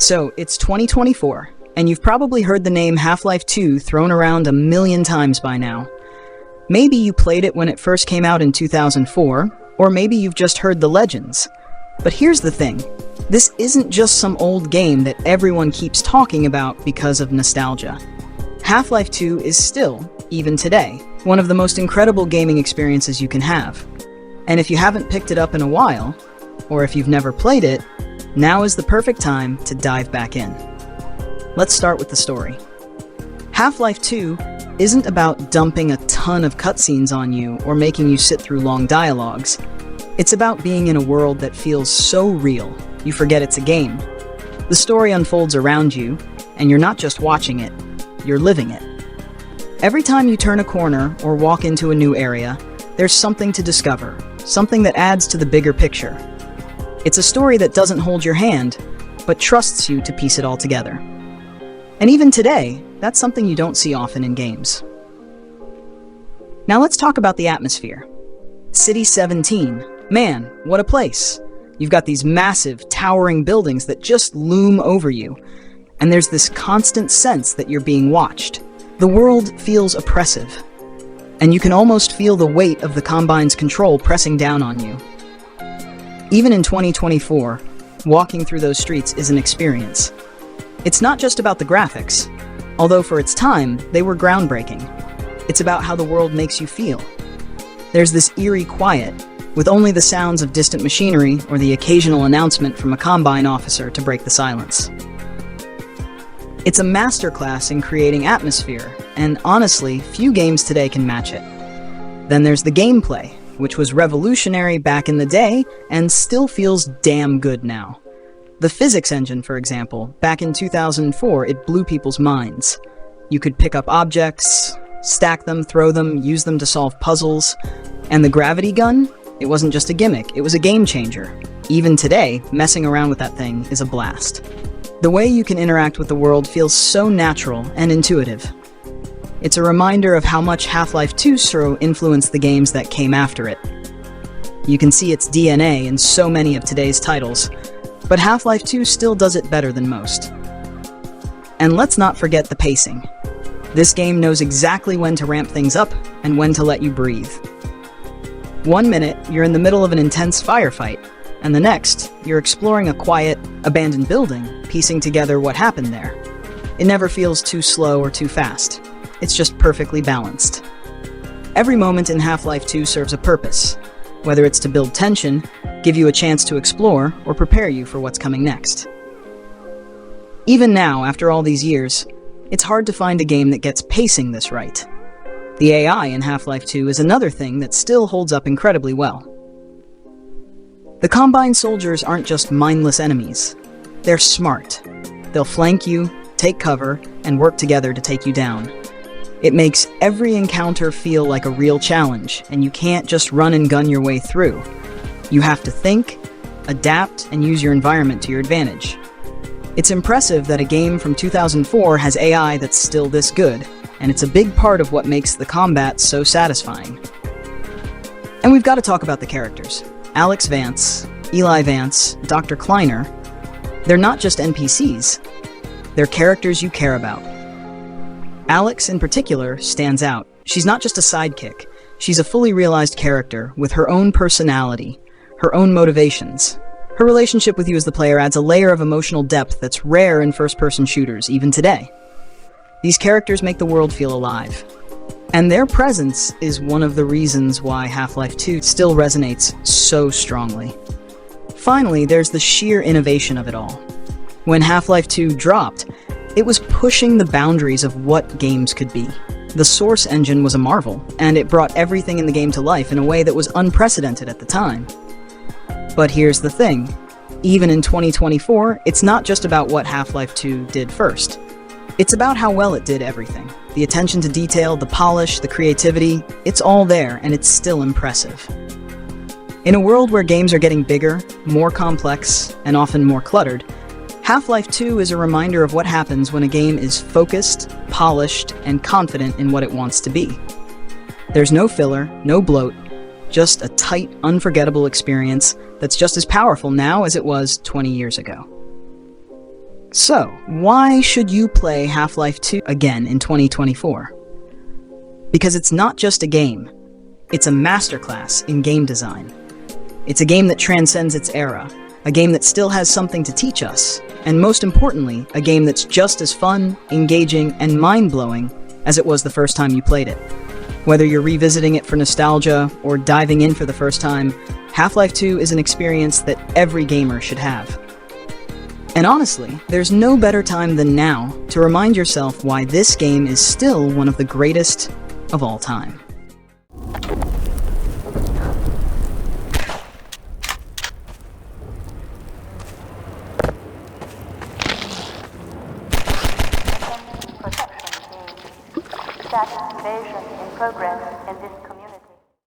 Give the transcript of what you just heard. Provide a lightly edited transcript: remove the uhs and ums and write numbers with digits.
So, it's 2024, and you've probably heard the name Half-Life 2 thrown around a million times by now. Maybe you played it when it first came out in 2004, or maybe you've just heard the legends. But here's the thing. This isn't just some old game that everyone keeps talking about because of nostalgia. Half-Life 2 is still, even today, one of the most incredible gaming experiences you can have. And if you haven't picked it up in a while, or if you've never played it, now is the perfect time to dive back in. Let's start with the story. Half-Life 2 isn't about dumping a ton of cutscenes on you or making you sit through long dialogues. It's about being in a world that feels so real, you forget it's a game. The story unfolds around you, and you're not just watching it, you're living it. Every time you turn a corner or walk into a new area, there's something to discover, something that adds to the bigger picture. It's a story that doesn't hold your hand, but trusts you to piece it all together. And even today, that's something you don't see often in games. Now let's talk about the atmosphere. City 17. Man, what a place. You've got these massive, towering buildings that just loom over you, and there's this constant sense that you're being watched. The world feels oppressive, and you can almost feel the weight of the Combine's control pressing down on you. Even in 2024, walking through those streets is an experience. It's not just about the graphics, although for its time, they were groundbreaking. It's about how the world makes you feel. There's this eerie quiet, with only the sounds of distant machinery or the occasional announcement from a Combine officer to break the silence. It's a masterclass in creating atmosphere, and honestly, few games today can match it. Then there's the gameplay, which was revolutionary back in the day and still feels damn good now. The physics engine, for example, back in 2004, it blew people's minds. You could pick up objects, stack them, throw them, use them to solve puzzles. And the gravity gun? It wasn't just a gimmick, it was a game changer. Even today, messing around with that thing is a blast. The way you can interact with the world feels so natural and intuitive. It's a reminder of how much Half-Life 2 influenced the games that came after it. You can see its DNA in so many of today's titles, but Half-Life 2 still does it better than most. And let's not forget the pacing. This game knows exactly when to ramp things up and when to let you breathe. 1 minute, you're in the middle of an intense firefight, and the next, you're exploring a quiet, abandoned building, piecing together what happened there. It never feels too slow or too fast. It's just perfectly balanced. Every moment in Half-Life 2 serves a purpose, whether it's to build tension, give you a chance to explore, or prepare you for what's coming next. Even now, after all these years, it's hard to find a game that gets pacing this right. The AI in Half-Life 2 is another thing that still holds up incredibly well. The Combine soldiers aren't just mindless enemies. They're smart. They'll flank you, take cover, and work together to take you down. It makes every encounter feel like a real challenge, and you can't just run and gun your way through. You have to think, adapt, and use your environment to your advantage. It's impressive that a game from 2004 has AI that's still this good, and it's a big part of what makes the combat so satisfying. And we've got to talk about the characters. Alex Vance, Eli Vance, Dr. Kleiner. They're not just NPCs. They're characters you care about. Alex, in particular, stands out. She's not just a sidekick. She's a fully realized character with her own personality, her own motivations. Her relationship with you as the player adds a layer of emotional depth that's rare in first-person shooters, even today. These characters make the world feel alive. And their presence is one of the reasons why Half-Life 2 still resonates so strongly. Finally, there's the sheer innovation of it all. When Half-Life 2 dropped, it was pushing the boundaries of what games could be. The Source engine was a marvel, and it brought everything in the game to life in a way that was unprecedented at the time. But here's the thing. Even in 2024, it's not just about what Half-Life 2 did first. It's about how well it did everything. The attention to detail, the polish, the creativity, it's all there, and it's still impressive. In a world where games are getting bigger, more complex, and often more cluttered, Half-Life 2 is a reminder of what happens when a game is focused, polished, and confident in what it wants to be. There's no filler, no bloat, just a tight, unforgettable experience that's just as powerful now as it was 20 years ago. So, why should you play Half-Life 2 again in 2024? Because it's not just a game, it's a masterclass in game design. It's a game that transcends its era, a game that still has something to teach us, and most importantly, a game that's just as fun, engaging, and mind-blowing as it was the first time you played it. Whether you're revisiting it for nostalgia or diving in for the first time, Half-Life 2 is an experience that every gamer should have. And honestly, there's no better time than now to remind yourself why this game is still one of the greatest of all time. Status invasion in progress in this community.